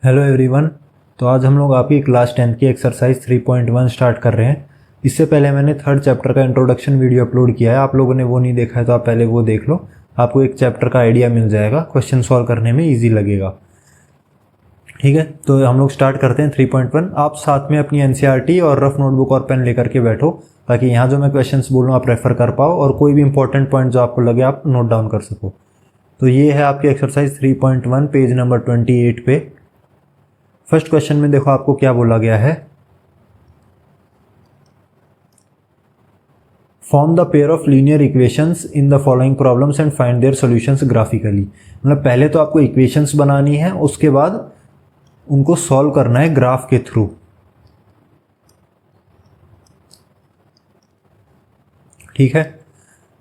Hello everyone. तो आज हम लोग आपकी क्लास 10 की एक्सरसाइज 3.1 स्टार्ट कर रहे हैं। इससे पहले मैंने थर्ड चैप्टर का इंट्रोडक्शन वीडियो अपलोड किया है। आप लोगों ने वो नहीं देखा है तो आप पहले वो देख लो, आपको एक चैप्टर का आइडिया मिल जाएगा, क्वेश्चन सॉल्व करने में ईजी लगेगा। ठीक है, तो हम लोग स्टार्ट करते हैं 3.1। आप साथ में अपनी NCERT और रफ नोटबुक और पेन लेकर के बैठो ताकि यहाँ जो मैं क्वेश्चंस बोलूँ आप रेफर कर पाओ और कोई भी इंपॉर्टेंट पॉइंट जो आपको लगे आप नोट डाउन कर सको। तो ये है आपकी एक्सरसाइज 3.1 पेज नंबर 28 पे। फर्स्ट क्वेश्चन में देखो आपको क्या बोला गया है, form the pair of linear equations in the following problems and find their solutions graphically. मतलब पहले तो आपको इक्वेशंस बनानी है, उसके बाद उनको सॉल्व करना है ग्राफ के थ्रू। ठीक है,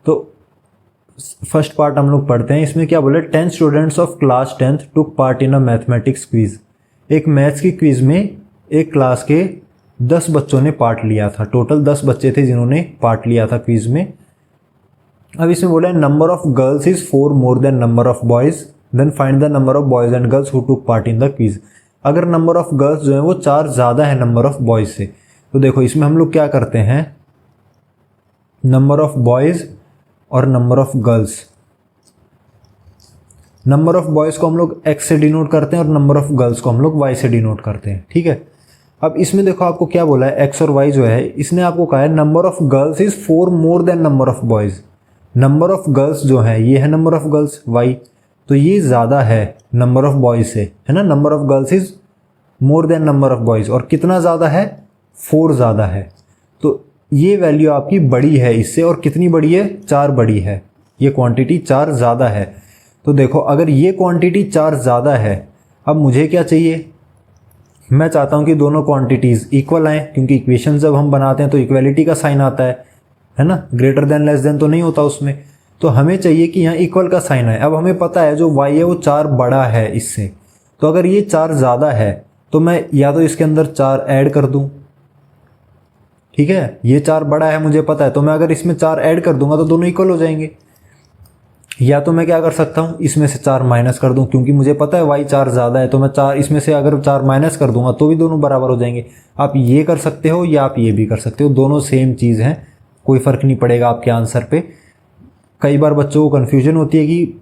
तो फर्स्ट पार्ट हम लोग पढ़ते हैं। इसमें क्या बोले, 10 students of class 10th took part in a mathematics quiz. एक मैथ्स की क्विज में एक क्लास के 10 बच्चों ने पार्ट लिया था। टोटल 10 बच्चे थे जिन्होंने पार्ट लिया था क्विज में। अब इसमें बोला है number of girls is 4 more than number of boys, then find the number of boys and girls who took part in the quiz. अगर नंबर ऑफ गर्ल्स जो है वो 4 ज़्यादा है नंबर ऑफ बॉयज से, तो देखो इसमें हम लोग क्या करते हैं, नंबर ऑफ बॉयज और number of girls. Number of boys को हम लोग x से डिनोट करते हैं और नंबर ऑफ गर्ल्स को हम लोग y से डिनोट करते हैं। ठीक है, अब इसमें देखो आपको क्या बोला है, x और y जो है इसने आपको कहा है number of girls is 4 more than number of boys. Number of girls जो है ये है नंबर ऑफ गर्ल्स y, तो ये ज़्यादा है नंबर ऑफ बॉयज़ से, है ना। Number of girls is more than number of boys, और कितना ज़्यादा है, 4 ज़्यादा है। तो ये वैल्यू आपकी बड़ी है इससे, और कितनी बड़ी है, 4 बड़ी है। ये क्वांटिटी 4 ज़्यादा है। तो देखो अगर ये क्वांटिटी 4 ज़्यादा है, अब मुझे क्या चाहिए, मैं चाहता हूँ कि दोनों क्वांटिटीज़ इक्वल आएँ, क्योंकि इक्वेशन जब हम बनाते हैं तो इक्वलिटी का साइन आता है ना, ग्रेटर देन लेस देन तो नहीं होता उसमें। तो हमें चाहिए कि यहाँ इक्वल का साइन आए। अब हमें पता है जो y है वो 4 बड़ा है इससे, तो अगर ये 4 ज़्यादा है तो मैं या तो इसके अंदर 4 ऐड कर दूँ। ठीक है, ये 4 बड़ा है मुझे पता है, तो मैं अगर इसमें 4 ऐड कर दूंगा तो दोनों इक्वल हो जाएंगे। या तो मैं क्या कर सकता हूँ, इसमें से 4 माइनस कर दूँ, क्योंकि मुझे पता है y 4 ज़्यादा है, तो मैं 4 इसमें से अगर 4 माइनस कर दूंगा तो भी दोनों बराबर हो जाएंगे। आप ये कर सकते हो या आप ये भी कर सकते हो, दोनों सेम चीज़ हैं, कोई फ़र्क नहीं पड़ेगा आपके आंसर पे। कई बार बच्चों को कन्फ्यूजन होती है कि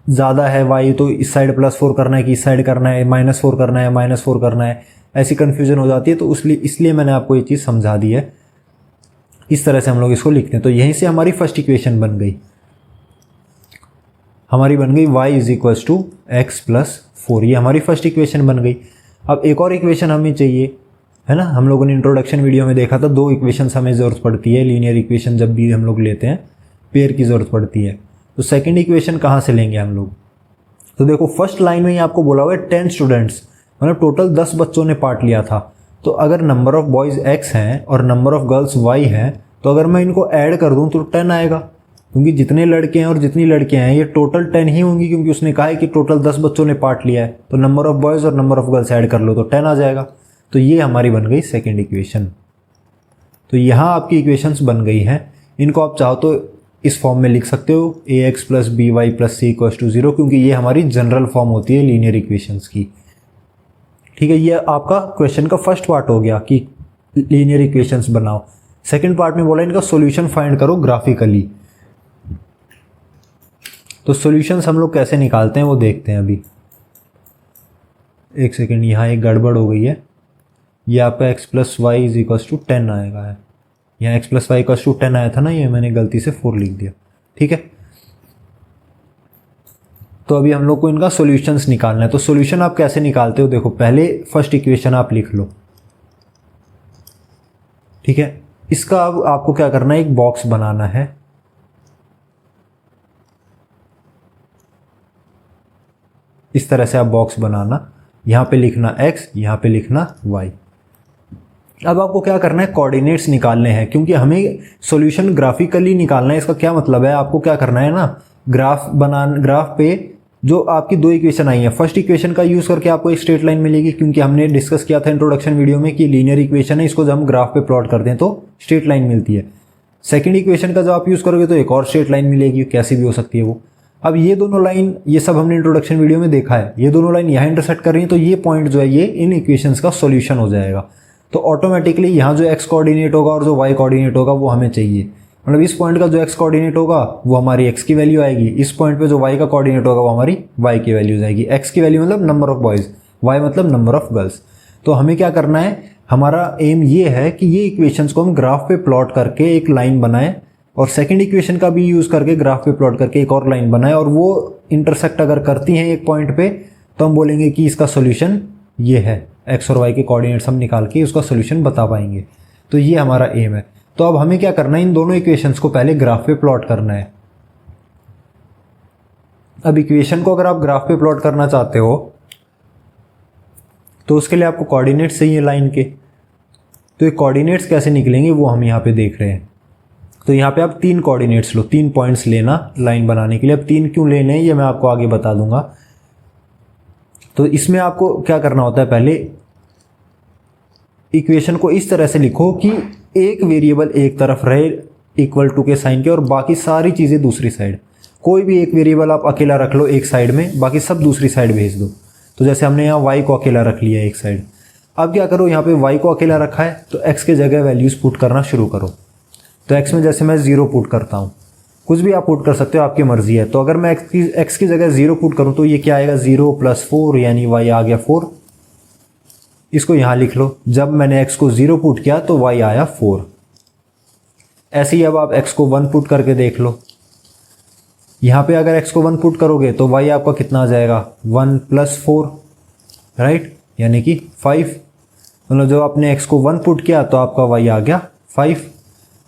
ज़्यादा है y तो इस साइड +4 करना है कि इस साइड करना है, -4 करना है, -4 करना है, ऐसी कन्फ्यूजन हो जाती है। तो इसलिए मैंने आपको ये चीज़ समझा दी है। इस तरह से हम लोग इसको लिखते हैं। तो यहीं से हमारी फर्स्ट इक्वेशन बन गई, हमारी बन गई y = x + 4। ये हमारी फर्स्ट इक्वेशन बन गई। अब एक और इक्वेशन हमें चाहिए, है ना। हम लोगों ने इंट्रोडक्शन वीडियो में देखा था 2 इक्वेशंस हमें ज़रूरत पड़ती है। लीनियर इक्वेशन जब भी हम लोग लेते हैं पेयर की ज़रूरत पड़ती है। तो सेकंड इक्वेशन कहाँ से लेंगे हम लोग, तो देखो फर्स्ट लाइन में ही आपको बोला हुआ है 10 स्टूडेंट्स, मतलब टोटल 10 बच्चों ने पार्ट लिया था। तो अगर नंबर ऑफ़ बॉयज़ x हैं और नंबर ऑफ़ गर्ल्स y हैं, तो अगर मैं इनको ऐड कर दूँ तो 10 आएगा, क्योंकि जितने लड़के हैं और जितनी लड़कियां हैं ये टोटल 10 ही होंगी, क्योंकि उसने कहा है कि टोटल 10 बच्चों ने पार्ट लिया है। तो नंबर ऑफ़ बॉयज़ और नंबर ऑफ़ गर्ल्स ऐड कर लो तो 10 आ जाएगा। तो ये हमारी बन गई सेकेंड इक्वेशन। तो यहाँ आपकी इक्वेशंस बन गई हैं। इनको आप चाहो तो इस फॉर्म में लिख सकते हो, ax + by + c = 0, क्योंकि ये हमारी जनरल फॉर्म होती है लीनियर इक्वेशंस की। ठीक है, ये आपका क्वेश्चन का फर्स्ट पार्ट हो गया कि लीनियर इक्वेशंस बनाओ। सेकेंड पार्ट में बोला इनका सोल्यूशन फाइंड करो ग्राफिकली। तो सॉल्यूशंस हम लोग कैसे निकालते हैं वो देखते हैं अभी। एक सेकेंड, यहाँ एक गड़बड़ हो गई है। ये आपका x + y = 10 आएगा है, यहाँ x + y = 10 आया था ना, ये मैंने गलती से 4 लिख दिया। ठीक है, तो अभी हम लोग को इनका सॉल्यूशंस निकालना है। तो सॉल्यूशन आप कैसे निकालते हो, देखो पहले फर्स्ट इक्वेशन आप लिख लो। ठीक है, इसका अब आपको क्या करना है, एक बॉक्स बनाना है। इस तरह से आप बॉक्स बनाना, यहाँ पे लिखना x, यहाँ पे लिखना y। अब आपको क्या करना है, कोऑर्डिनेट्स निकालने हैं, क्योंकि हमें सॉल्यूशन ग्राफिकली निकालना है। इसका क्या मतलब है, आपको क्या करना है ना, ग्राफ पे जो आपकी 2 इक्वेशन आई हैं, फर्स्ट इक्वेशन का यूज़ करके आपको एक स्ट्रेट लाइन मिलेगी, क्योंकि हमने डिस्कस किया था इंट्रोडक्शन वीडियो में कि लीनियर इक्वेशन है, इसको जब हम ग्राफ पे प्लॉट करते हैं तो स्ट्रेट लाइन मिलती है। सेकेंड इक्वेशन का जब आप यूज़ करोगे तो एक और स्ट्रेट लाइन मिलेगी, कैसी भी हो सकती है वो। अब ये दोनों लाइन, ये सब हमने इंट्रोडक्शन वीडियो में देखा है, ये दोनों लाइन यहाँ इंटरसेक्ट कर रही हैं, तो ये पॉइंट जो है ये इन इक्वेशंस का सॉल्यूशन हो जाएगा। तो ऑटोमेटिकली यहाँ जो एक्स कोऑर्डिनेट होगा और जो वाई कोऑर्डिनेट होगा वो हमें चाहिए। मतलब इस पॉइंट का जो एक्स कोऑर्डिनेट होगा वो हमारी एक्स की वैल्यू आएगी, इस पॉइंट पे जो वाई का कोऑर्डिनेट होगा वो हमारी वाई की वैल्यू आएगी। एक्स की वैल्यू मतलब नंबर ऑफ बॉयज़, वाई मतलब नंबर ऑफ गर्ल्स। तो हमें क्या करना है, हमारा एम ये है कि ये इक्वेशंस को हम ग्राफ पे प्लॉट करके एक लाइन बनाएं, और सेकंड इक्वेशन का भी यूज़ करके ग्राफ पे प्लॉट करके एक और लाइन बनाएं, और वो इंटरसेक्ट अगर करती हैं एक पॉइंट पे तो हम बोलेंगे कि इसका सोल्यूशन ये है। एक्स और वाई के कोऑर्डिनेट्स हम निकाल के उसका सोल्यूशन बता पाएंगे। तो ये हमारा एम है। तो अब हमें क्या करना है, इन दोनों इक्वेशंस को पहले ग्राफ पे प्लॉट करना है। अब इक्वेशन को अगर आप ग्राफ पे प्लॉट करना चाहते हो तो उसके लिए आपको कोऑर्डिनेट्स चाहिए लाइन के। तो ये कोऑर्डिनेट्स कैसे निकलेंगे वो हम यहाँ पे देख रहे हैं। तो यहाँ पे आप 3 कोऑर्डिनेट्स लो, 3 पॉइंट्स लेना लाइन बनाने के लिए। अब 3 क्यों लेने हैं ये मैं आपको आगे बता दूंगा। तो इसमें आपको क्या करना होता है, पहले इक्वेशन को इस तरह से लिखो कि एक वेरिएबल एक तरफ रहे इक्वल टू के साइन के, और बाकी सारी चीज़ें दूसरी साइड। कोई भी एक वेरिएबल आप अकेला रख लो एक साइड में, बाकी सब दूसरी साइड भेज दो। तो जैसे हमने यहाँ y को अकेला रख लिया एक साइड। अब क्या करो, यहाँ पे y को अकेला रखा है तो x के जगह वैल्यूज़ पुट करना शुरू करो। तो x में जैसे मैं 0 पुट करता हूँ, कुछ भी आप पुट कर सकते हो, आपकी मर्जी है। तो अगर मैं x की जगह 0 पुट करूँ तो ये क्या आएगा, 0 + 4 यानी y आ गया 4। इसको यहाँ लिख लो, जब मैंने x को 0 पुट किया तो y आया 4। ऐसे ही अब आप x को 1 पुट करके देख लो। यहाँ पे अगर x को 1 पुट करोगे तो y आपका कितना आ जाएगा, 1 + 4, राइट, यानी कि 5। मतलब जब आपने x को 1 पुट किया तो आपका y आ गया 5।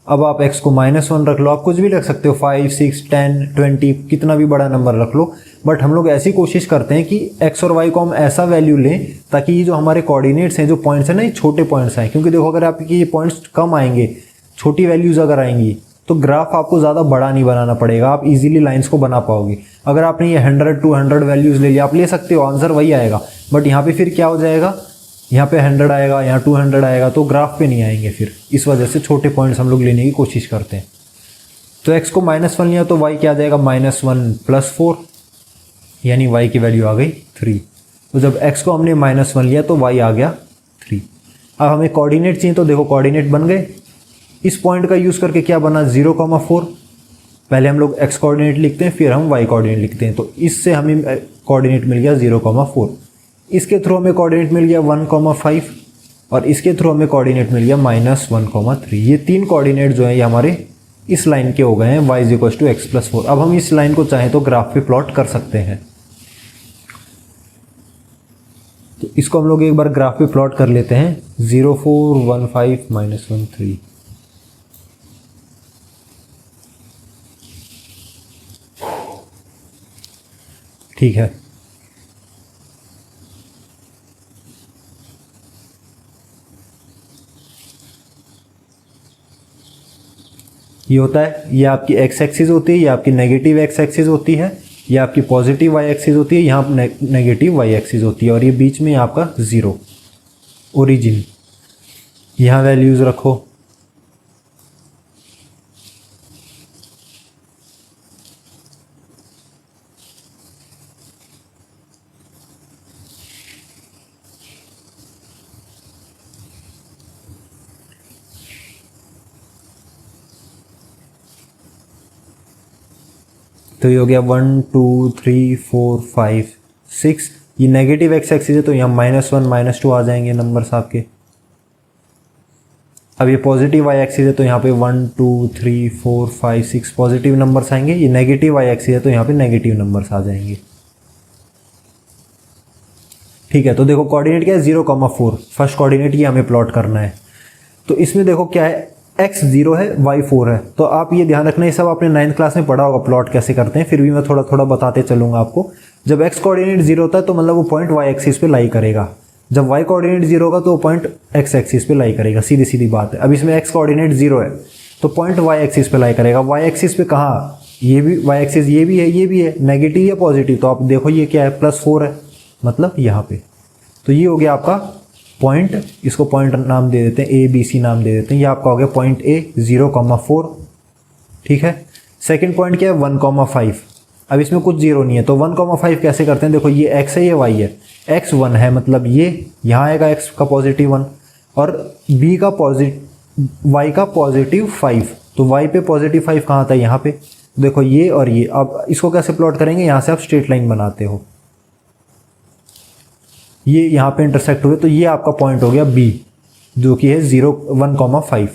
अब आप x को -1 रख लो, आप कुछ भी रख सकते हो, 5, 6, 10, 20, कितना भी बड़ा नंबर रख लो। बट हम लोग ऐसी कोशिश करते हैं कि x और y को हम ऐसा वैल्यू लें ताकि ये जो हमारे कोऑर्डिनेट्स हैं, जो पॉइंट्स हैं ना, ये छोटे पॉइंट्स आएँ। क्योंकि देखो अगर आपकी ये पॉइंट्स कम आएंगे, छोटी वैल्यूज़ अगर आएंगी तो ग्राफ आपको ज़्यादा बड़ा नहीं बनाना पड़ेगा, आप इजीली लाइंस को बना पाओगे। अगर आपने ये 100, 200 वैल्यूज़ ले लिया, आप ले सकते हो, आंसर वही आएगा। बट यहाँ पे फिर क्या हो जाएगा, यहाँ पे 100 आएगा, यहाँ 200 आएगा, तो ग्राफ पे नहीं आएंगे फिर। इस वजह से छोटे पॉइंट्स हम लोग लेने की कोशिश करते हैं। तो x को -1 लिया तो y क्या आ जाएगा, -1 + 4 यानी y की वैल्यू आ गई 3। तो जब x को हमने -1 लिया तो y आ गया 3। अब हमें कोऑर्डिनेट चाहिए, तो देखो कोऑर्डिनेट बन गए। इस पॉइंट का यूज़ करके क्या बना, 0,4। पहले हम लोग x कोऑर्डिनेट लिखते हैं, फिर हम y कोऑर्डिनेट लिखते हैं। तो इससे हमें कोऑर्डिनेट मिल गया 0,4। इसके थ्रू हमें कोऑर्डिनेट मिल गया 1,5, और इसके थ्रू हमें कोऑर्डिनेट मिल गया -1,3। ये 3 कोऑर्डिनेट जो है ये हमारे इस लाइन के हो गए हैं, y = x + 4। अब हम इस लाइन को चाहें तो ग्राफ पे प्लॉट कर सकते हैं। तो इसको हम लोग एक बार ग्राफ पे प्लॉट कर लेते हैं, 0, 4, 1, 5, -1, 3। ठीक है, ये होता है, ये आपकी x एक्सिस होती है, ये आपकी नेगेटिव x एक्सिस होती है, ये आपकी पॉजिटिव y एक्सिस होती है, यहाँ नेगेटिव y एक्सिस होती है, और ये बीच में आपका 0 ओरिजिन। यहाँ वैल्यूज़ रखो। तो ये हो गया 1, 2, 3, 4, 5, 6। ये नेगेटिव x एक्सिस है तो यहाँ -1, -2 आ जाएंगे नंबर्स आपके। अब ये पॉजिटिव y एक्सिस है तो यहाँ पे 1, 2, 3, 4, 5, 6 पॉजिटिव नंबर्स आएंगे। ये नेगेटिव y एक्सिस है तो यहाँ पे नेगेटिव नंबर्स आ जाएंगे। ठीक है, तो देखो कोऑर्डिनेट क्या है, 0,4। फर्स्ट कोऑर्डिनेट ये हमें प्लॉट करना है। तो इसमें देखो क्या है, x 0 है, y 4 है। तो आप ये ध्यान रखना, ये सब आपने 9th क्लास में पढ़ा होगा प्लॉट कैसे करते हैं, फिर भी मैं थोड़ा थोड़ा बताते चलूँगा आपको। जब x कोऑर्डिनेट 0 होता है तो मतलब वो पॉइंट y एक्सिस पे लाई करेगा। जब y कोऑर्डिनेट 0 होगा तो वो पॉइंट x एक्सिस पे लाई करेगा, सीधी सीधी बात है। अब इसमें x कोऑर्डिनेट 0 है तो पॉइंट y एक्सिस पे लाई करेगा। y एक्सिस पे कहाँ, ये भी y एक्सिस, ये भी है, ये भी है, नेगेटिव या पॉजिटिव। तो आप देखो ये क्या है, +4 है, मतलब यहाँ पे। तो ये हो गया आपका पॉइंट, इसको पॉइंट नाम दे देते हैं, ABC नाम दे देते हैं। ये आपका हो गया पॉइंट A, 0,4। ठीक है, सेकंड पॉइंट क्या है, 1,5। अब इसमें कुछ जीरो नहीं है, तो 1,5 कैसे करते हैं? देखो ये x है, ये y है, x 1 है मतलब ये यहाँ आएगा x का पॉजिटिव 1 और b का y का पॉजिटिव 5, तो y पे पॉजिटिव 5 कहाँ आता है? यहाँ पे। देखो ये और ये, अब इसको कैसे प्लॉट करेंगे? यहाँ से आप स्ट्रेट लाइन बनाते हो, ये यहाँ पे इंटरसेक्ट हुए, तो ये आपका पॉइंट हो गया b, जो कि है 1,5।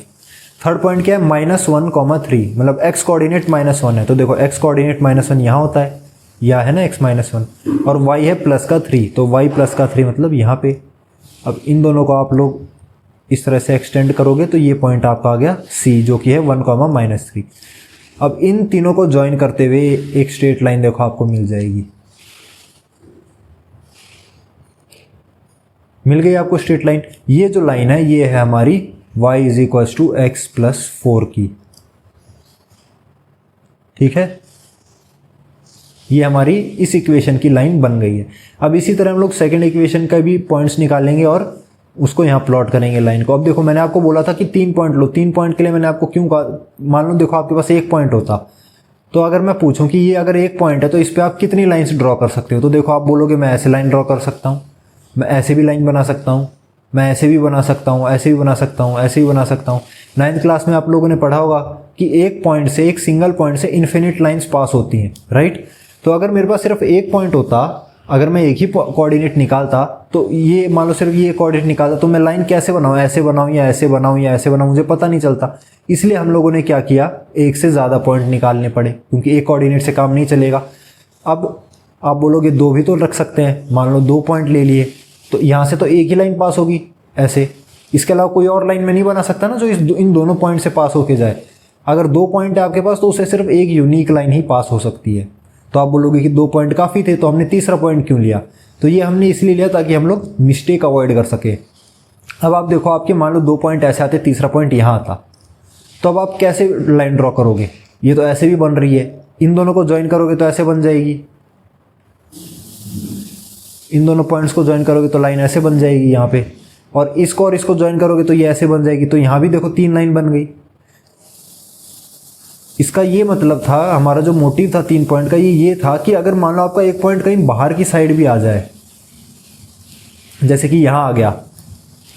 थर्ड पॉइंट क्या है? -1,3, मतलब x कोऑर्डिनेट -1 है, तो देखो x कोऑर्डिनेट -1 यहाँ होता है, या है ना x -1, और y है +3, तो y +3 मतलब यहाँ पे। अब इन दोनों को आप लोग इस तरह से एक्सटेंड करोगे तो ये पॉइंट आपका आ गया C, जो कि है 1,-3। अब इन तीनों को ज्वाइन करते हुए एक स्ट्रेट लाइन देखो आपको मिल जाएगी। मिल गई आपको स्ट्रेट लाइन। ये जो लाइन है ये है हमारी y = x + 4 की, ठीक है, ये हमारी इस इक्वेशन की लाइन बन गई है। अब इसी तरह हम लोग सेकंड इक्वेशन का भी पॉइंट्स निकालेंगे और उसको यहाँ प्लॉट करेंगे लाइन को। अब देखो मैंने आपको बोला था कि 3 पॉइंट लो, 3 पॉइंट के लिए मैंने आपको क्यों कहा? मान लो देखो आपके पास 1 पॉइंट होता, तो अगर मैं पूछूं कि ये अगर 1 पॉइंट है तो इस पर आप कितनी लाइन्स ड्रॉ कर सकते हो? तो देखो आप बोलोगे मैं ऐसे लाइन ड्रॉ कर सकता हूँ, मैं ऐसे भी लाइन बना सकता हूँ, मैं ऐसे भी बना सकता हूँ, ऐसे भी बना सकता हूँ, ऐसे भी बना सकता हूँ। 9th क्लास में आप लोगों ने पढ़ा होगा कि एक पॉइंट से, एक सिंगल पॉइंट से इन्फिनिट लाइंस पास होती हैं, राइट? तो अगर मेरे पास सिर्फ 1 पॉइंट होता, अगर मैं एक ही कोऑर्डिनेट निकालता, तो ये मान लो सिर्फ ये कोऑर्डिनेट निकालता, तो मैं लाइन कैसे बनाऊँ? ऐसे बनाऊँ या ऐसे बनाऊँ या ऐसे बनाऊँ, मुझे पता नहीं चलता। इसलिए हम लोगों ने क्या किया, एक से ज़्यादा पॉइंट निकालने पड़े, क्योंकि एक कोऑर्डिनेट से काम नहीं चलेगा। अब आप बोलोगे 2 भी तो रख सकते हैं, मान लो 2 पॉइंट ले लिए, तो यहाँ से तो एक ही लाइन पास होगी ऐसे, इसके अलावा कोई और लाइन में नहीं बना सकता ना जो इन दोनों पॉइंट से पास होके जाए। अगर 2 पॉइंट है आपके पास तो उससे सिर्फ एक यूनिक लाइन ही पास हो सकती है। तो आप बोलोगे कि 2 पॉइंट काफ़ी थे, तो हमने तीसरा पॉइंट क्यों लिया? तो ये हमने इसलिए लिया ताकि हम लोग मिस्टेक अवॉइड कर सके। अब आप देखो आपके मान लो 2 पॉइंट ऐसे आते, तीसरा पॉइंट यहाँ आता, तो अब आप कैसे लाइन ड्रॉ करोगे? ये तो ऐसे भी बन रही है, इन दोनों को ज्वाइन करोगे तो ऐसे बन जाएगी, इन दोनों पॉइंट्स को ज्वाइन करोगे तो लाइन ऐसे बन जाएगी यहाँ पे, और इसको ज्वाइन करोगे तो ये ऐसे बन जाएगी। तो यहाँ भी देखो 3 लाइन बन गई। इसका ये मतलब था, हमारा जो मोटिव था 3 पॉइंट का ये था कि अगर मान लो आपका 1 पॉइंट कहीं बाहर की साइड भी आ जाए, जैसे कि यहाँ आ गया,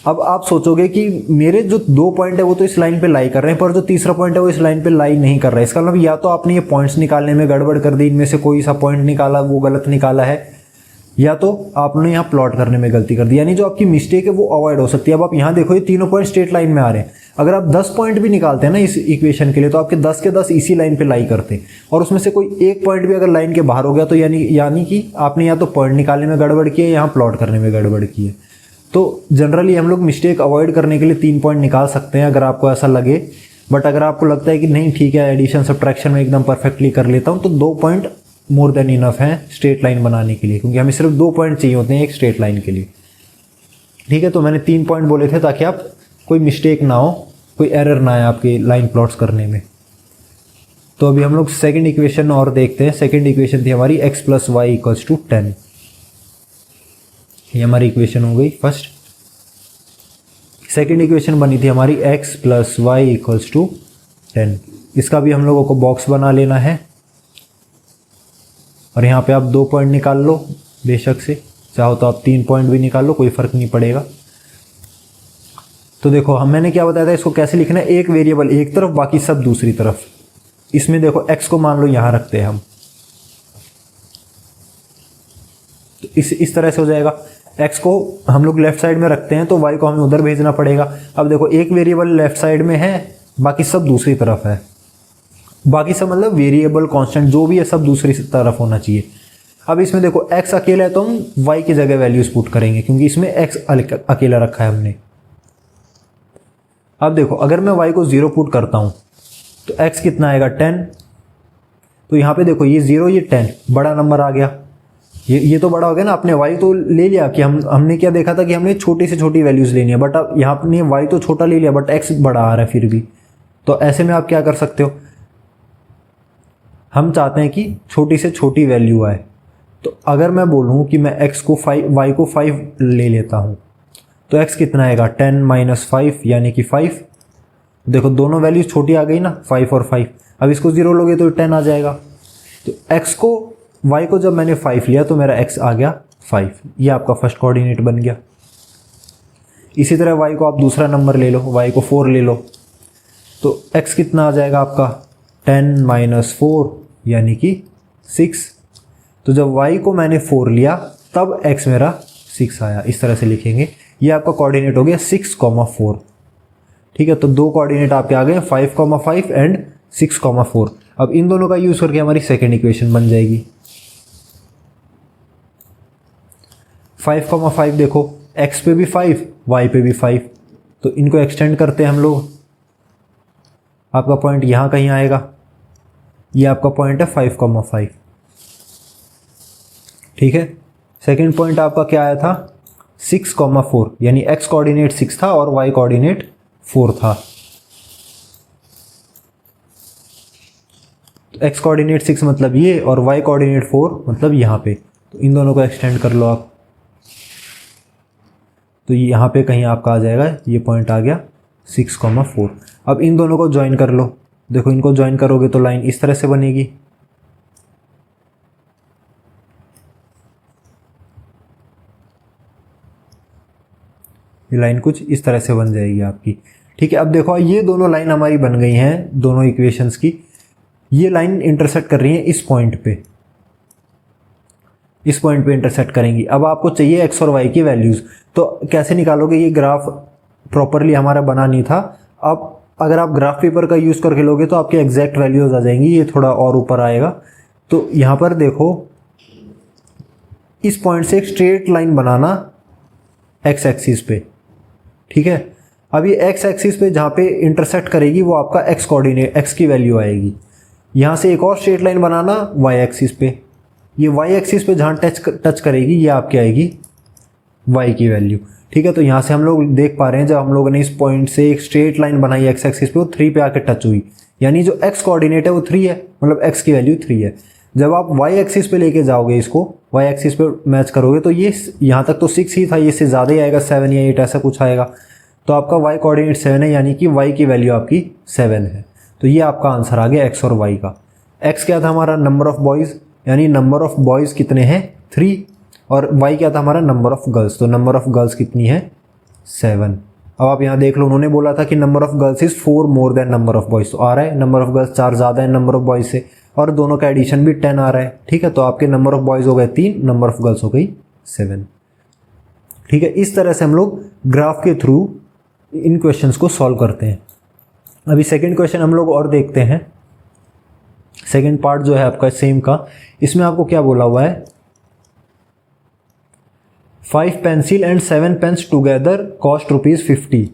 अब आप सोचोगे कि मेरे जो 2 पॉइंट है वो तो इस लाइन पे लाई कर रहे हैं, पर जो तीसरा पॉइंट है वो इस लाइन पे लाई नहीं कर रहा है। इसका मतलब या तो आपने ये पॉइंट्स निकालने में गड़बड़ कर दी, इनमें से कोई सा पॉइंट निकाला वो गलत निकाला है, या तो आपने यहाँ प्लॉट करने में गलती कर दी, यानी जो आपकी मिस्टेक है वो अवॉइड हो सकती है। अब आप यहाँ देखो ये तीनों पॉइंट स्ट्रेट लाइन में आ रहे हैं। अगर आप 10 पॉइंट भी निकालते हैं ना इस इक्वेशन के लिए, तो आपके 10 के 10 इसी लाइन पे लाई करते, और उसमें से कोई एक पॉइंट भी अगर लाइन के बाहर हो गया तो यानी कि आपने या तो पॉइंट निकालने में गड़बड़ की है, यहाँ प्लॉट करने में गड़बड़ की है। तो जनरली हम लोग मिस्टेक अवॉइड करने के लिए 3 पॉइंट निकाल सकते हैं अगर आपको ऐसा लगे। बट अगर आपको लगता है कि नहीं ठीक है, एडिशन सब्ट्रैक्शन में एकदम परफेक्टली कर लेता हूँ, तो 2 पॉइंट मोर देन इनफ है स्ट्रेट लाइन बनाने के लिए, क्योंकि हमें सिर्फ 2 पॉइंट चाहिए होते हैं एक स्ट्रेट लाइन के लिए, ठीक है। तो मैंने 3 पॉइंट बोले थे ताकि आप कोई मिस्टेक ना हो, कोई एरर ना आए आपके लाइन प्लॉट्स करने में। तो अभी हम लोग सेकंड इक्वेशन और देखते हैं। सेकंड इक्वेशन थी हमारी x + y = 10, ये हमारी इक्वेशन हो गई फर्स्ट। सेकंड इक्वेशन बनी थी हमारी x + y = 10। इसका भी हम लोगों को बॉक्स बना लेना है, और यहाँ पे आप 2 पॉइंट निकाल लो, बेशक से चाहो तो आप 3 पॉइंट भी निकाल लो, कोई फ़र्क नहीं पड़ेगा। तो देखो मैंने क्या बताया था, इसको कैसे लिखना है, एक वेरिएबल एक तरफ बाकी सब दूसरी तरफ। इसमें देखो x को मान लो यहाँ रखते हैं हम, तो इस तरह से हो जाएगा। x को हम लोग लेफ्ट साइड में रखते हैं तो y को हमें उधर भेजना पड़ेगा। अब देखो एक वेरिएबल लेफ्ट साइड में है, बाकी सब दूसरी तरफ है। बाकी सब मतलब वेरिएबल कांस्टेंट जो भी है सब दूसरी तरफ होना चाहिए। अब इसमें देखो x अकेला है तो हम y की जगह वैल्यूज पुट करेंगे, क्योंकि इसमें x अकेला रखा है हमने। अब देखो अगर मैं y को 0 पुट करता हूं तो x कितना आएगा 10। तो यहाँ पे देखो ये 0 ये 10 बड़ा नंबर आ गया, ये तो बड़ा हो गया ना। आपने y तो ले लिया कि हमने क्या देखा था कि हमने छोटी से छोटी वैल्यूज लेनी है, बट अब यहाँ आपने y तो छोटा ले लिया बट x बड़ा आ रहा है फिर भी। तो ऐसे में आप क्या कर सकते हो, हम चाहते हैं कि छोटी से छोटी वैल्यू आए। तो अगर मैं बोलूँ कि मैं y को 5 ले लेता हूँ तो x कितना आएगा 10 - 5 यानी कि 5। देखो दोनों वैल्यूज छोटी आ गई ना, 5 और 5। अब इसको 0 लोगे तो 10 आ जाएगा। तो x को y को जब मैंने 5 लिया तो मेरा x आ गया 5, ये आपका फर्स्ट कोऑर्डिनेट बन गया। इसी तरह y को आप दूसरा नंबर ले लो, y को 4 ले लो, तो x कितना आ जाएगा आपका 10 माइनस 4 यानी कि 6। तो जब y को मैंने 4 लिया तब x मेरा 6 आया, इस तरह से लिखेंगे। ये आपका कोऑर्डिनेट हो गया 6,4। ठीक है, तो दो कोऑर्डिनेट आपके आ गए 5,5 एंड 6,4। अब इन दोनों का यूज करके हमारी सेकेंड इक्वेशन बन जाएगी। 5,5 देखो, x पे भी 5, y पे भी 5, तो इनको एक्सटेंड करते हैं हम लोग। आपका पॉइंट यहां कहीं आएगा, ये आपका पॉइंट है 5,5। ठीक है, सेकेंड पॉइंट आपका क्या आया था 6,4, यानी x कोऑर्डिनेट 6 था और y कोऑर्डिनेट 4 था। तो x कोऑर्डिनेट 6 मतलब ये और y कोऑर्डिनेट 4 मतलब यहाँ पे, तो इन दोनों को एक्सटेंड कर लो आप, तो यहाँ पे कहीं आपका आ जाएगा, ये पॉइंट आ गया 6,4। अब इन दोनों को ज्वाइन कर लो, देखो इनको ज्वाइन करोगे तो लाइन इस तरह से बनेगी। ये लाइन कुछ इस तरह से बन जाएगी आपकी। ठीक है, अब देखो ये दोनों लाइन हमारी बन गई हैं दोनों इक्वेशंस की। ये लाइन इंटरसेक्ट कर रही है इस पॉइंट पे, इस पॉइंट पे इंटरसेक्ट करेंगी। अब आपको चाहिए x और y की वैल्यूज, तो कैसे निकालोगे? ये ग्राफ प्रॉपरली हमारा बना नहीं था। अब अगर आप ग्राफ पेपर का यूज करके लोगे तो आपके एग्जैक्ट वैल्यूज आ जाएंगी, ये थोड़ा और ऊपर आएगा। तो यहां पर देखो, इस पॉइंट से एक स्ट्रेट लाइन बनाना x एक्सिस पे। ठीक है, अब ये x एक्सिस पे जहां पे इंटरसेक्ट करेगी वो आपका x कोऑर्डिनेट, x की वैल्यू आएगी। यहां से एक और स्ट्रेट लाइन बनाना y एक्सिस पे, ये y एक्सिस पे जहां टच करेगी ये आपकी आएगी y की वैल्यू। ठीक है, तो यहां से हम लोग देख पा रहे हैं जब हम लोगों ने इस पॉइंट से एक स्ट्रेट लाइन बनाई x एक्सिस पे, वो 3 पे आके टच हुई, यानी जो x कोऑर्डिनेट है वो 3 है, मतलब x की वैल्यू 3 है। जब आप y एक्सिस पे लेके जाओगे इसको, y एक्सिस पे मैच करोगे तो ये यहाँ तक तो 6 ही था, ये इससे ज़्यादा ही आएगा, 7 या 8 ऐसा कुछ आएगा। तो आपका y कोऑर्डिनेट 7 है, यानी कि y की वैल्यू आपकी 7 है। तो ये आपका आंसर आ गया x और y का। x क्या था हमारा? नंबर ऑफ बॉयज़, यानी नंबर ऑफ बॉयज़ कितने हैं 3, और y क्या था हमारा? नंबर ऑफ गर्ल्स, तो नंबर ऑफ गर्ल्स कितनी है 7। अब आप यहाँ देख लो, उन्होंने बोला था कि number of girls is 4 more than number of boys, तो आ रहा है नंबर ऑफ गर्ल्स 4 ज़्यादा है नंबर ऑफ बॉयज़ से, और दोनों का एडिशन भी 10 आ रहा है। ठीक है, तो आपके नंबर ऑफ बॉयज़ हो गए 3, नंबर ऑफ गर्ल्स हो गई 7। ठीक है, इस तरह से हम लोग ग्राफ के थ्रू इन क्वेश्चंस को सॉल्व करते हैं। अभी सेकंड क्वेश्चन हम लोग और देखते हैं। सेकंड पार्ट जो है आपका सेम का, इसमें आपको क्या बोला हुआ है? 5 pencil and 7 pens together cost ₹50,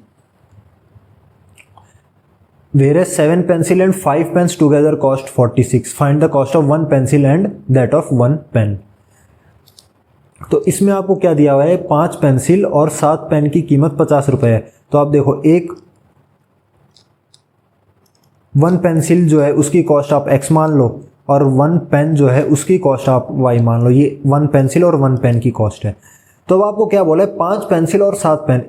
whereas 7 pencil and 5 pens together cost 46। Find the cost of 1 pencil and that of 1 pen. तो इसमें आपको क्या दिया हुआ है? 5 पेंसिल और 7 पेन की कीमत 50 रुपए है। तो आप देखो, एक 1 पेंसिल जो है उसकी कॉस्ट आप x मान लो, और 1 पेन जो है उसकी कॉस्ट आप y मान लो। ये 1 पेंसिल और 1 पेन की कॉस्ट है। तो अब आपको क्या बोला है? 5 पेंसिल और 7 पेन।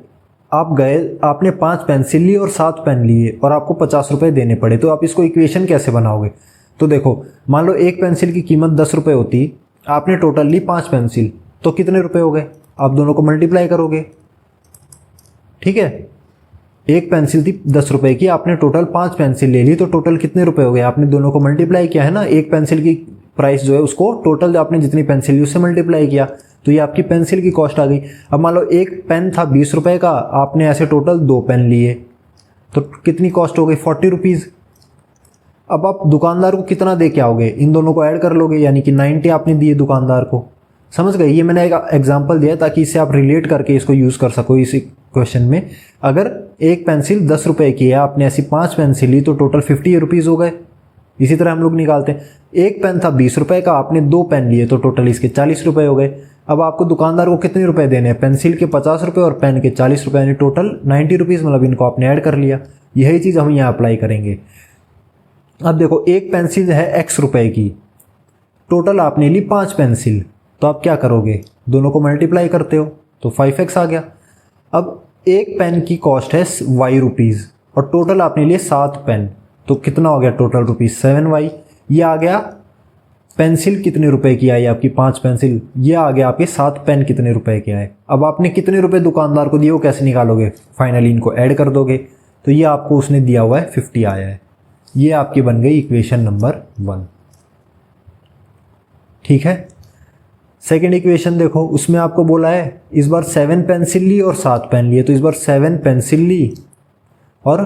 आप गए, आपने 5 पेंसिल ली और 7 पेन लिए और आपको 50 रुपए देने पड़े, तो आप इसको इक्वेशन कैसे बनाओगे? तो देखो, मान लो एक पेंसिल की कीमत 10 रुपये होती, आपने टोटल ली 5 पेंसिल, तो कितने रुपए हो गए? आप दोनों को मल्टीप्लाई करोगे। ठीक है, एक पेंसिल थी 10 रुपए की, आपने टोटल 5 पेंसिल ले ली, तो टोटल कितने रुपए हो गए? आपने दोनों को मल्टीप्लाई किया है ना, एक पेंसिल की प्राइस जो है उसको टोटल आपने जितनी पेंसिल ली उससे मल्टीप्लाई किया, तो ये आपकी पेंसिल की कॉस्ट आ गई। अब मान लो एक पेन था 20 रुपए का, आपने ऐसे टोटल 2 पेन लिए, तो कितनी कॉस्ट हो गई? 40 रुपीज़। अब आप दुकानदार को कितना दे के आओगे? इन दोनों को ऐड कर लोगे, यानी कि 90 आपने दिए दुकानदार को। समझ गए? ये मैंने एक एग्जांपल दिया ताकि इससे आप रिलेट करके इसको यूज़ कर सको इस क्वेश्चन में। अगर एक पेंसिल 10 रुपए की है, आपने ऐसी 5 पेंसिल ली, तो टोटल 50 रुपीज़ हो गए। इसी तरह हम लोग निकालते हैं, एक पेन था 20 रुपए का, आपने 2 पेन लिए, तो टोटल इसके 40 रुपए हो गए। अब आपको दुकानदार को कितने रुपए देने हैं? पेंसिल के 50 रुपए और पेन के 40 रुपए, यानी टोटल 90 रुपीज़, मतलब इनको आपने ऐड कर लिया। यही चीज़ हम यहाँ अप्लाई करेंगे। अब देखो, एक पेंसिल है x रुपए की, टोटल आपने ली 5 पेंसिल, तो आप क्या करोगे? दोनों को मल्टीप्लाई करते हो, तो 5x आ गया। अब एक पेन की कॉस्ट है y रुपीज़ और टोटल आपने लिए 7 पेन, तो कितना हो गया टोटल रुपीज़? 7y। ये आ गया पेंसिल कितने रुपए की आई आपकी, 5 पेंसिल, ये आ गया आपके 7 पेन कितने रुपए के आए। अब आपने कितने रुपए दुकानदार को दिए वो कैसे निकालोगे, फाइनली इनको ऐड कर दोगे, तो ये आपको उसने दिया हुआ है 50 आया है। ये आपकी बन गई इक्वेशन नंबर 1। ठीक है, सेकेंड इक्वेशन देखो, उसमें आपको बोला है इस बार 7 पेंसिल ली और 7 पेन लिए, तो इस बार 7 पेंसिल ली और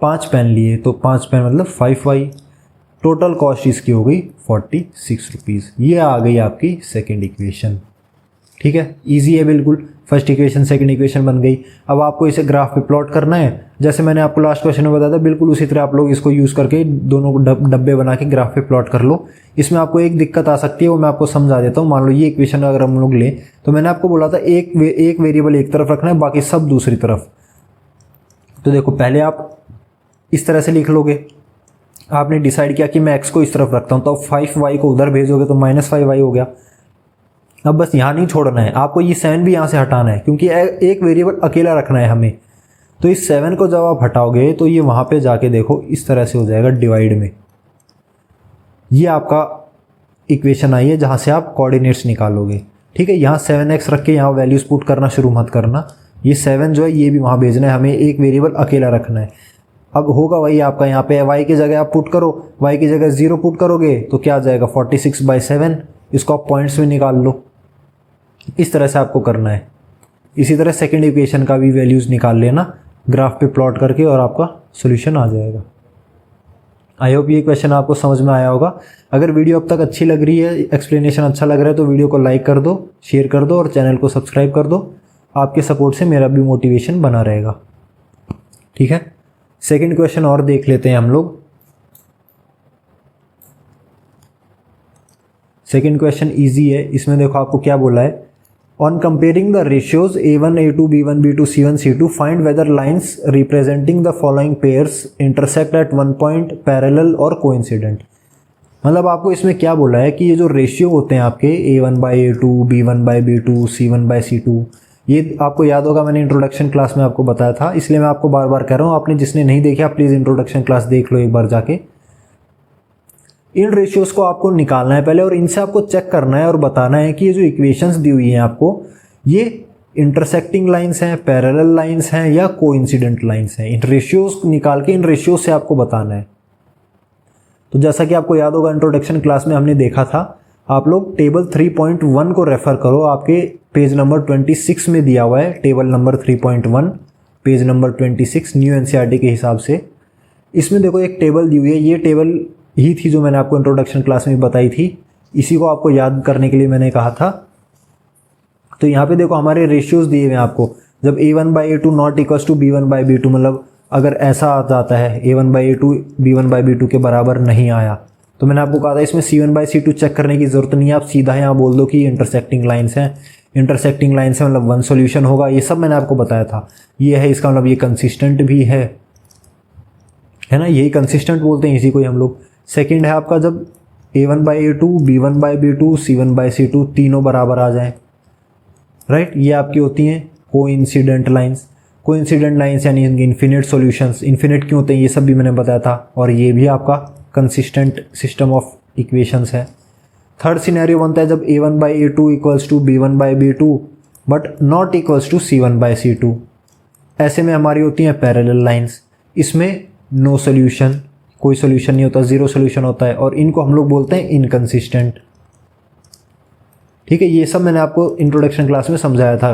5 पेन लिए, तो 5 पेन मतलब 5y, टोटल कॉस्ट इसकी हो गई 46 रुपीज़। ये आ गई आपकी सेकेंड इक्वेशन। ठीक है, इजी है बिल्कुल, फर्स्ट इक्वेशन सेकंड इक्वेशन बन गई। अब आपको इसे ग्राफ पे प्लॉट करना है, जैसे मैंने आपको लास्ट क्वेश्चन में बताया था, बिल्कुल उसी तरह आप लोग इसको यूज़ करके दोनों डब्बे बना के ग्राफ पे प्लॉट कर लो। इसमें आपको एक दिक्कत आ सकती है, वो मैं आपको समझा देता हूँ। मान लो ये इक्वेशन अगर हम लोग लें, तो मैंने आपको बोला था एक वेरिएबल एक तरफ रखना है, बाकी सब दूसरी तरफ। तो देखो पहले आप इस तरह से लिख लोगे, आपने डिसाइड किया कि मैं x को इस तरफ रखता हूँ, तो 5y को उधर भेजोगे तो -5y हो गया। अब बस यहाँ नहीं छोड़ना है, आपको ये 7 भी यहाँ से हटाना है, क्योंकि एक वेरिएबल अकेला रखना है हमें। तो इस 7 को जब आप हटाओगे तो ये वहाँ पे जाके देखो इस तरह से हो जाएगा डिवाइड में। ये आपका इक्वेशन आई है जहाँ से आप कोऑर्डिनेट्स निकालोगे। ठीक है, यहाँ 7x रख के यहाँ वैल्यूज पुट करना शुरू मत करना, ये 7 जो है ये भी वहाँ भेजना है, हमें एक वेरिएबल अकेला रखना है। अब होगा वही आपका, यहाँ पे y की जगह आप पुट करो, y की जगह 0 पुट करोगे तो क्या आ जाएगा 46/7, इसको आप पॉइंट्स में निकाल लो। इस तरह से आपको करना है। इसी तरह सेकंड इक्वेशन का भी वैल्यूज़ निकाल लेना ग्राफ पे प्लॉट करके, और आपका सोल्यूशन आ जाएगा। आई होप ये क्वेश्चन आपको समझ में आया होगा। अगर वीडियो अब तक अच्छी लग रही है, एक्सप्लेनेशन अच्छा लग रहा है, तो वीडियो को लाइक कर दो, शेयर कर दो और चैनल को सब्सक्राइब कर दो। आपके सपोर्ट से मेरा भी मोटिवेशन बना रहेगा। ठीक है, सेकंड क्वेश्चन और देख लेते हैं हम लोग। सेकंड क्वेश्चन इजी है, इसमें देखो आपको क्या बोला है, on comparing the ratios a1 a2 b1 b2 c1 c2 find weather lines representing the following pairs intersect at one point parallel और कोइंसिडेंट। मतलब आपको इसमें क्या बोला है कि ये जो रेशियो होते हैं आपके a1/a2 b1/b2 c1/c2, ये आपको याद होगा, मैंने इंट्रोडक्शन क्लास में आपको बताया था, इसलिए मैं आपको बार बार कह रहा हूँ। आपने जिसने नहीं देखा प्लीज़ इंट्रोडक्शन क्लास देख लो एक बार जाके। इन रेशियोज़ को आपको निकालना है पहले, और इनसे आपको चेक करना है और बताना है कि ये जो इक्वेशंस दी हुई हैं आपको, ये इंटरसेक्टिंग लाइंस हैं, पैरेलल लाइंस हैं या कोइंसिडेंट लाइंस हैं। इन रेशियोज़ निकाल के इन रेशियोज़ से आपको बताना है। तो जैसा कि आपको याद होगा इंट्रोडक्शन क्लास में हमने देखा था, आप लोग टेबल 3.1 को रेफ़र करो, आपके पेज नंबर 26 में दिया हुआ है। Table number 3.1 page number 26 new NCERT के हिसाब से। इसमें देखो एक टेबल दी हुई है, ये टेबल ही थी जो मैंने आपको इंट्रोडक्शन क्लास में बताई थी, इसी को आपको याद करने के लिए मैंने कहा था। तो यहाँ पे देखो हमारे रेशियोज दिए हुए हैं आपको, जब a1/a2 not equals to b1/b2, मतलब अगर ऐसा आ जाता है a1/a2 b1/b2 के बराबर नहीं आया, तो मैंने आपको कहा था इसमें c1/c2 चेक करने की ज़रूरत नहीं है, आप सीधा यहाँ बोल दो कि इंटरसेक्टिंग लाइन्स हैं। इंटरसेक्टिंग लाइन्स है मतलब वन सॉल्यूशन होगा, ये सब मैंने आपको बताया था। ये है, इसका मतलब ये कंसिस्टेंट भी है ना, यही कंसिस्टेंट बोलते हैं इसी को ही हम लोग। सेकंड है आपका जब a1/a2 b1/b2 c1/c2 तीनों बराबर आ जाएं, राइट, ये आपकी होती हैं कोइंसिडेंट लाइंस। कोइंसिडेंट लाइंस यानी इन्फिनिट सॉल्यूशंस, इन्फिनिट क्यों होते हैं ये सब भी मैंने बताया था, और ये भी आपका कंसिस्टेंट सिस्टम ऑफ इक्वेशंस है। थर्ड सिनेरियो बनता है जब a1/a2 equals to b1/b2 but not equals to c1/c2, ऐसे में हमारी होती हैं पैरेलल लाइंस। इसमें नो सोल्यूशन, कोई सोल्यूशन नहीं होता, जीरो सोल्यूशन होता है, और इनको हम लोग बोलते हैं इनकंसिस्टेंट। ठीक है, ये सब मैंने आपको इंट्रोडक्शन क्लास में समझाया था।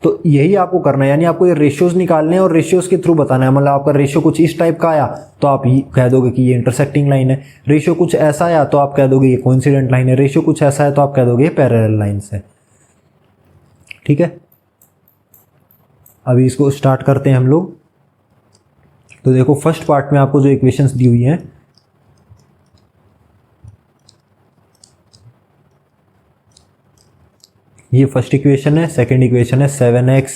तो यही आपको करना है, यानी आपको ये रेशियोज निकालने हैं और रेशियोज के थ्रू बताना है। मतलब आपका रेशियो कुछ इस टाइप का आया तो आप ये कह दोगे कि ये इंटरसेक्टिंग लाइन है, रेशियो कुछ ऐसा आया तो आप कह दोगे ये कोइंसिडेंट लाइन है, रेशियो कुछ ऐसा है तो आप कह दोगे ये पैरेलल लाइंस है। ठीक है, अभी इसको स्टार्ट करते हैं हम लोग। तो देखो फर्स्ट पार्ट में आपको जो इक्वेशंस दी हुई हैं, ये फर्स्ट इक्वेशन है। सेकंड इक्वेशन है 7x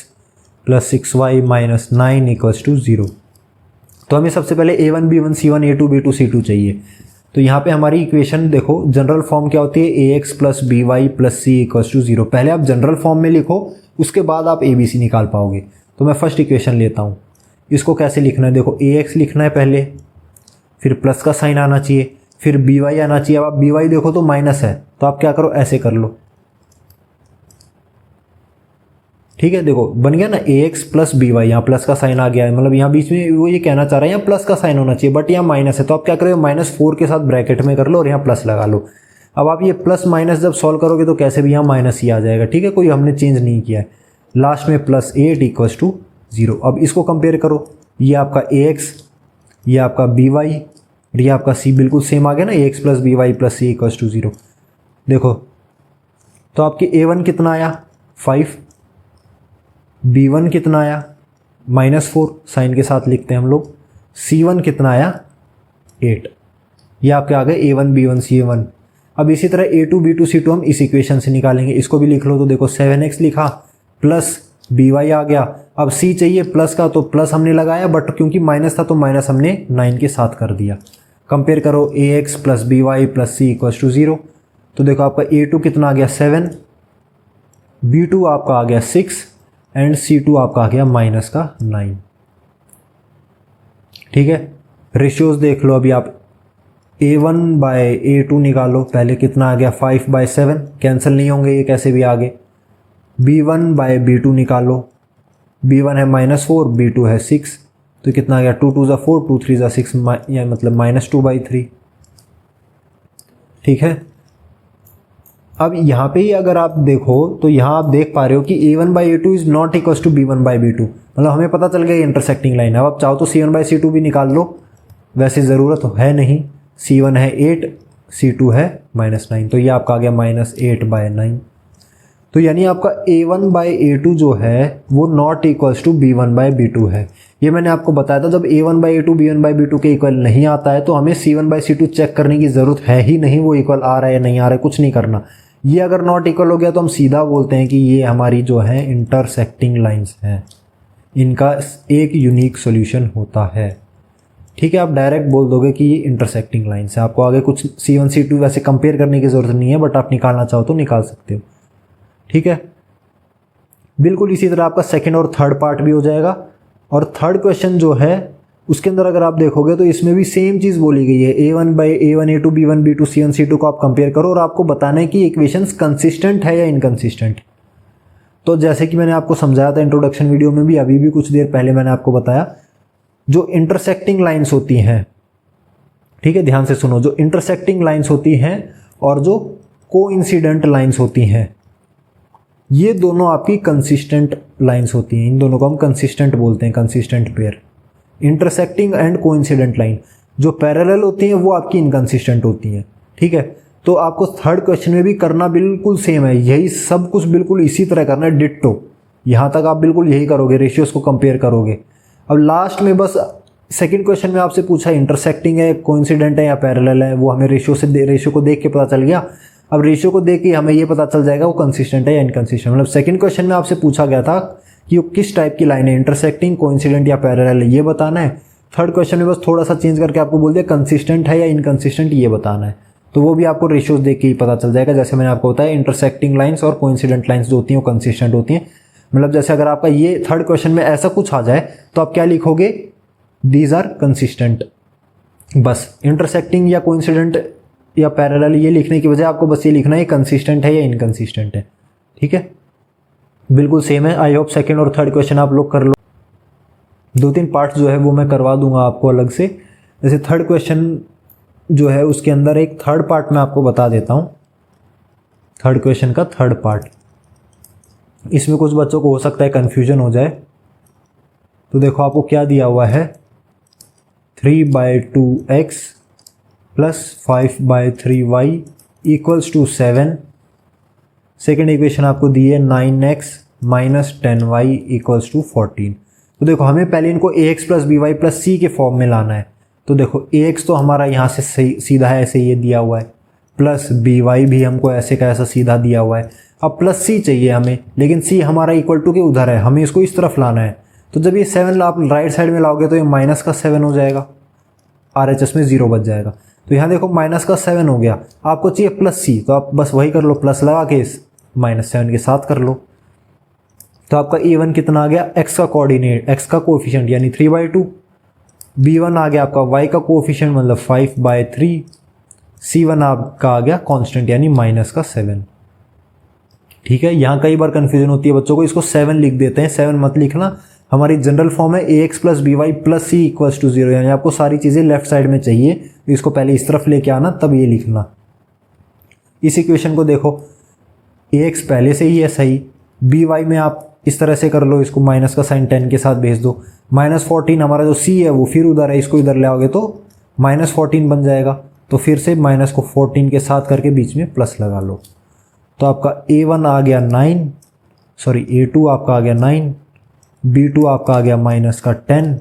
+ 6y - 9 = 0। तो हमें सबसे पहले a1 b1 c1 a2 b2 c2 चाहिए। तो यहाँ पे हमारी इक्वेशन देखो जनरल फॉर्म क्या होती है, ax + by + c = 0। पहले आप जनरल फॉर्म में लिखो, उसके बाद आप abc निकाल पाओगे। तो मैं फर्स्ट इक्वेशन लेता हूँ, इसको कैसे लिखना है, देखो ax लिखना है पहले, फिर प्लस का साइन आना चाहिए, फिर बी वाई आना चाहिए। अब आप बी वाई देखो तो माइनस है, तो आप क्या करो, ऐसे कर लो, ठीक है। देखो बन गया ना a x plus b Y, यहाँ प्लस का साइन आ गया है, मतलब यहाँ बीच में वो ये कहना चाह रहा है यहाँ प्लस का साइन होना चाहिए, बट यहाँ माइनस है, तो आप क्या करो, -4 के साथ ब्रैकेट में कर लो और यहाँ प्लस लगा लो। अब आप ये प्लस माइनस जब सॉल्व करोगे तो कैसे भी यहाँ माइनस ही आ जाएगा, ठीक है, कोई हमने चेंज नहीं किया है। लास्ट में +8 = 0। अब इसको कंपेयर करो, ये आपका ए एक्स, ये आपका बी वाई और ये आपका सी बिल्कुल सेम आ गया ना, a x plus b y plus c = 0। देखो तो आपके A1 कितना आया 5, B1 कितना आया -4, साइन के साथ लिखते हैं हम लोग, C1 कितना आया 8। ये आपके आ गए A1 B1 C1। अब इसी तरह A2 B2 C2 हम इस इक्वेशन से निकालेंगे, इसको भी लिख लो। तो देखो 7x लिखा प्लस BY आ गया, अब C चाहिए प्लस का, तो प्लस हमने लगाया, बट क्योंकि माइनस था तो माइनस हमने 9 के साथ कर दिया। कंपेयर करो AX plus BY plus C = 0। तो देखो आपका A2 कितना आ गया 7, B2 आपका आ गया 6 एंड C2 आपका आ गया -9। ठीक है, रेशियोज देख लो। अभी आप A1/A2 निकालो, पहले कितना आ गया 5/7, कैंसिल नहीं होंगे ये कैसे भी आगे। B1/B2 निकालो, B1 है -4, B2 है 6, तो कितना आ गया 2 2 4, 2 3 6, या मतलब -2/3। ठीक है, अब यहाँ पे ही अगर आप देखो तो यहाँ आप देख पा रहे हो कि A1/A2 is not equal to B1/B2, मतलब हमें पता चल गया इंटरसेक्टिंग लाइन है। अब आप चाहो तो C1/C2 भी निकाल लो, वैसे ज़रूरत है नहीं। C1 है 8, C2 है -9, तो ये आपका आ गया -8/9। तो यानी आपका A1/A2 जो है वो नॉट इक्वल्स टू B1/B2 है। ये मैंने आपको बताया था, जब A1/A2 B1/B2 के इक्वल नहीं आता है तो हमें C1/C2 चेक करने की ज़रूरत है ही नहीं, वो इक्वल आ रहा है या नहीं आ रहा है, कुछ नहीं करना। ये अगर नॉट इक्वल हो गया तो हम सीधा बोलते हैं कि ये हमारी जो है इंटरसेक्टिंग लाइंस हैं, इनका एक यूनिक सोल्यूशन होता है। ठीक है, आप डायरेक्ट बोल दोगे कि ये इंटरसेक्टिंग लाइंस है, आपको आगे कुछ C1 C2 वैसे कंपेयर करने की ज़रूरत नहीं है, बट आप निकालना चाहो तो निकाल सकते हो। ठीक है, बिल्कुल इसी तरह आपका सेकंड और थर्ड पार्ट भी हो जाएगा। और थर्ड क्वेश्चन जो है उसके अंदर अगर आप देखोगे तो इसमें भी सेम चीज़ बोली गई है, A1/A1 A2 B1 B2 C1 C2 को आप कंपेयर करो और आपको बताना है कि इक्वेशंस कंसिस्टेंट है या इनकंसिस्टेंट। तो जैसे कि मैंने आपको समझाया था इंट्रोडक्शन वीडियो में भी, अभी भी कुछ देर पहले मैंने आपको बताया, जो इंटरसेक्टिंग लाइंस होती हैं, ठीक है ध्यान से सुनो, जो इंटरसेक्टिंग लाइंस होती हैं और जो कोइंसिडेंट लाइंस होती हैं, ये दोनों आपकी कंसिस्टेंट लाइंस होती हैं। इन दोनों को हम कंसिस्टेंट बोलते हैं, consistent pair. Intersecting and coincident line जो पैरेलल होती हैं वो आपकी इनकंसिस्टेंट होती हैं। ठीक है, तो आपको थर्ड क्वेश्चन में भी करना बिल्कुल सेम है, यही सब कुछ बिल्कुल इसी तरह करना है, डिट्टो। यहाँ तक आप बिल्कुल यही करोगे, रेशियोज को कंपेयर करोगे। अब लास्ट में बस सेकंड क्वेश्चन में आपसे पूछा इंटरसेक्टिंग है, कोइंसिडेंट है या पैरेलल है, वो हमें रेशियो को देख के पता चल गया। अब रेशियो को देख के हमें ये पता चल जाएगा वो कंसिस्टेंट है या इनकंसिस्टेंट। मतलब सेकंड क्वेश्चन में आपसे पूछा गया था कि वो किस टाइप की लाइन है, इंटरसेक्टिंग, कोइंसिडेंट या पैरेलल है, ये बताना है। थर्ड क्वेश्चन में बस थोड़ा सा चेंज करके आपको बोल दिया कंसिस्टेंट है या इनकंसिस्टेंट, ये बताना है। तो वो भी आपको रेशियोज देख के ही पता चल जाएगा। जैसे मैंने आपको बताया इंटरसेक्टिंग लाइंस और कोइंसिडेंट लाइंस जो होती हैं वो कंसिस्टेंट होती हैं। मतलब जैसे अगर आपका ये थर्ड क्वेश्चन में ऐसा कुछ आ जाए तो आप क्या लिखोगे, दीज आर कंसिस्टेंट। बस इंटरसेक्टिंग या कोइंसिडेंट या पैरेलल ये लिखने की बजाय आपको बस ये लिखना है कंसिस्टेंट है या इनकंसिस्टेंट है। ठीक है, बिल्कुल सेम है। आई होप सेकंड और थर्ड क्वेश्चन आप लोग कर लो। 2-3 पार्ट्स जो है वो मैं करवा दूंगा आपको अलग से। जैसे थर्ड क्वेश्चन जो है उसके अंदर एक थर्ड पार्ट मैं आपको बता देता हूँ, थर्ड क्वेश्चन का थर्ड पार्ट। इसमें कुछ बच्चों को हो सकता है कन्फ्यूजन हो जाए। तो देखो आपको क्या दिया हुआ है, 3/2x plus 5/3y equals to 7। Second equation आपको दी है 9x minus 10y equals to 14। तो देखो हमें पहले इनको ax plus by plus c के फॉर्म में लाना है। तो देखो ax तो हमारा यहाँ से सही सीधा है, ऐसे ये दिया हुआ है, प्लस by भी हमको ऐसे का ऐसा सीधा दिया हुआ है। अब प्लस c चाहिए हमें, लेकिन c हमारा इक्वल टू के उधर है, हमें इसको इस तरफ लाना है। तो जब ये 7 आप राइट साइड में लाओगे तो ये माइनस का 7 हो जाएगा, RHS में 0 बच जाएगा। तो यहाँ देखो माइनस का 7 हो गया, आपको चाहिए प्लस c, तो आप बस वही कर लो, प्लस लगा के इस -7 के साथ कर लो। तो आपका A1 कितना आ गया, x का कोऑर्डिनेट, x का कोएफिशिएंट यानी 3/2। B1 आ गया आपका y का कोएफिशिएंट मतलब 5/3 C1 आपका आ गया कांस्टेंट यानी -7। ठीक है, यहाँ कई बार कन्फ्यूजन होती है बच्चों को, इसको 7 लिख देते हैं, 7 मत लिखना। हमारी जनरल फॉर्म है ax + by + c = 0, यानी आपको सारी चीज़ें लेफ्ट साइड में चाहिए, तो इसको पहले इस तरफ लेके आना तब ये लिखना। इस इक्वेशन को देखो, ax पहले से ही है सही, by में आप इस तरह से कर लो, इसको माइनस का साइन 10 के साथ भेज दो। -14 हमारा जो c है वो फिर उधर है, इसको इधर ले आओगे तो -14 बन जाएगा। तो फिर से माइनस को 14 के साथ करके बीच में प्लस लगा लो। तो आपका a1 आ गया 9, सॉरी a2 आपका आ गया 9, b2 आपका आ गया -10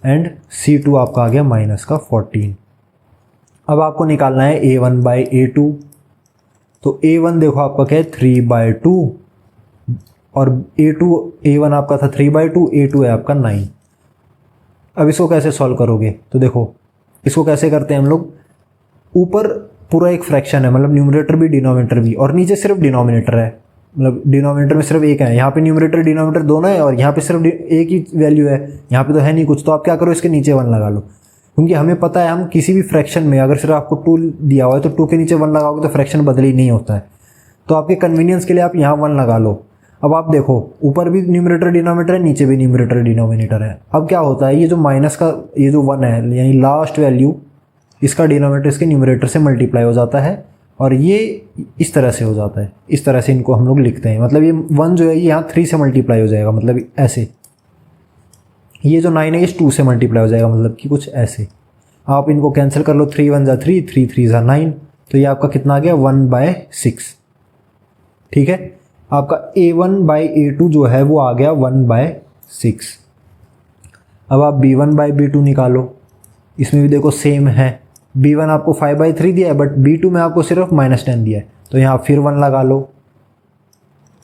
एंड c2 आपका आ गया -14। अब आपको निकालना है a1/a2। तो a1 देखो आपका क्या है 3/2 और a1 आपका था 3/2, a2 है आपका 9। अब इसको कैसे सॉल्व करोगे, तो देखो इसको कैसे करते हैं हम लोग, ऊपर पूरा एक फ्रैक्शन है, मतलब न्यूमरेटर भी डिनोमिनेटर भी, और नीचे सिर्फ डिनोमिनेटर है, मतलब डिनोमिनेटर में सिर्फ एक है। यहाँ पे न्यूमरेटर डिनोमिनेटर दोनों है और यहाँ पे सिर्फ एक ही वैल्यू है, यहाँ पे तो है नहीं कुछ। तो आप क्या करो, इसके नीचे 1 लगा लो, क्योंकि हमें पता है हम किसी भी फ्रैक्शन में अगर सिर्फ आपको 2 दिया हुआ है तो 2 के नीचे 1 लगाओगे तो फ्रैक्शन बदल ही नहीं होता है। तो आपके कन्वीनियंस के लिए आप यहाँ 1 लगा लो। अब आप देखो ऊपर भी न्यूमरेटर डिनोमिनेटर है, नीचे भी न्यूमरेटर डिनोमिनेटर है। अब क्या होता है, ये जो माइनस का ये जो 1 है यानी लास्ट वैल्यू, इसका डिनोमिनेटर इसके न्यूमरेटर से मल्टीप्लाई हो जाता है और ये इस तरह से हो जाता है। इस तरह से इनको हम लोग लिखते हैं, मतलब ये 1 जो है ये यहाँ 3 से मल्टीप्लाई हो जाएगा, मतलब ऐसे। ये जो 9 है ये 2 से मल्टीप्लाई हो जाएगा, मतलब कि कुछ ऐसे। आप इनको कैंसिल कर लो, 3 1 = 3, 3 3 = 9। तो ये आपका कितना आ गया 1/6। ठीक है, आपका a1/a2 जो है वो आ गया 1/6। अब आप b1/b2 निकालो, इसमें भी देखो सेम है। b1 आपको 5/3 दिया है बट b2 में आपको सिर्फ -10 दिया है, तो यहाँ फिर 1 लगा लो।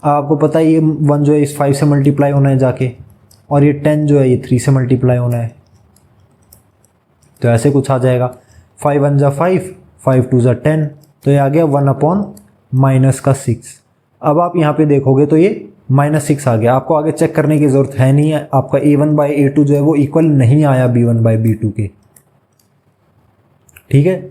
आपको पता है ये 1 जो है इस 5 से मल्टीप्लाई होना है जाके, और ये 10 जो है ये 3 से मल्टीप्लाई होना है, तो ऐसे कुछ आ जाएगा। 5 1 = 5, 5 2 = 10, तो ये आ गया 1/-6। अब आप यहाँ पे देखोगे तो ये -6 आ गया। आपको आगे चेक करने की ज़रूरत है नहीं है, आपका a1/a2 जो है वो इक्वल नहीं आया b1/b2 के। ठीक है,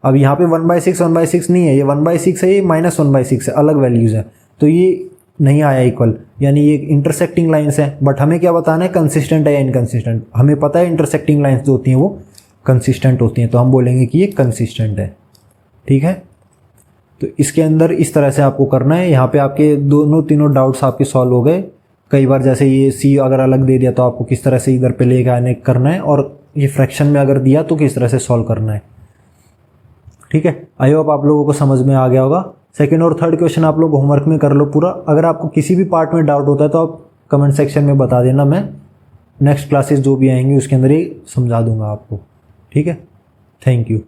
अब यहाँ पे 1/6 नहीं है, ये 1/6 है, ये -1/6 है, अलग वैल्यूज़ हैं, तो ये नहीं आया इक्वल, यानी ये इंटरसेक्टिंग लाइंस है। बट हमें क्या बताना है, कंसिस्टेंट है या इनकंसिस्टेंट। हमें पता है इंटरसेक्टिंग लाइंस जो होती हैं वो कंसिस्टेंट होती हैं, तो हम बोलेंगे कि ये कंसिस्टेंट है। ठीक है, तो इसके अंदर इस तरह से आपको करना है। यहाँ पे आपके तीनों डाउट्स आपके सॉल्व हो गए। कई बार जैसे ये सी अगर अलग दे दिया तो आपको किस तरह से इधर पे लेके आने करना है, और ये फ्रैक्शन में अगर दिया तो किस तरह से सॉल्व करना है। ठीक है, आई होप आप लोगों को समझ में आ गया होगा। सेकंड और थर्ड क्वेश्चन आप लोग होमवर्क में कर लो पूरा। अगर आपको किसी भी पार्ट में डाउट होता है तो आप कमेंट सेक्शन में बता देना, मैं नेक्स्ट क्लासेस जो भी आएंगी उसके अंदर ही समझा दूंगा आपको। ठीक है, थैंक यू।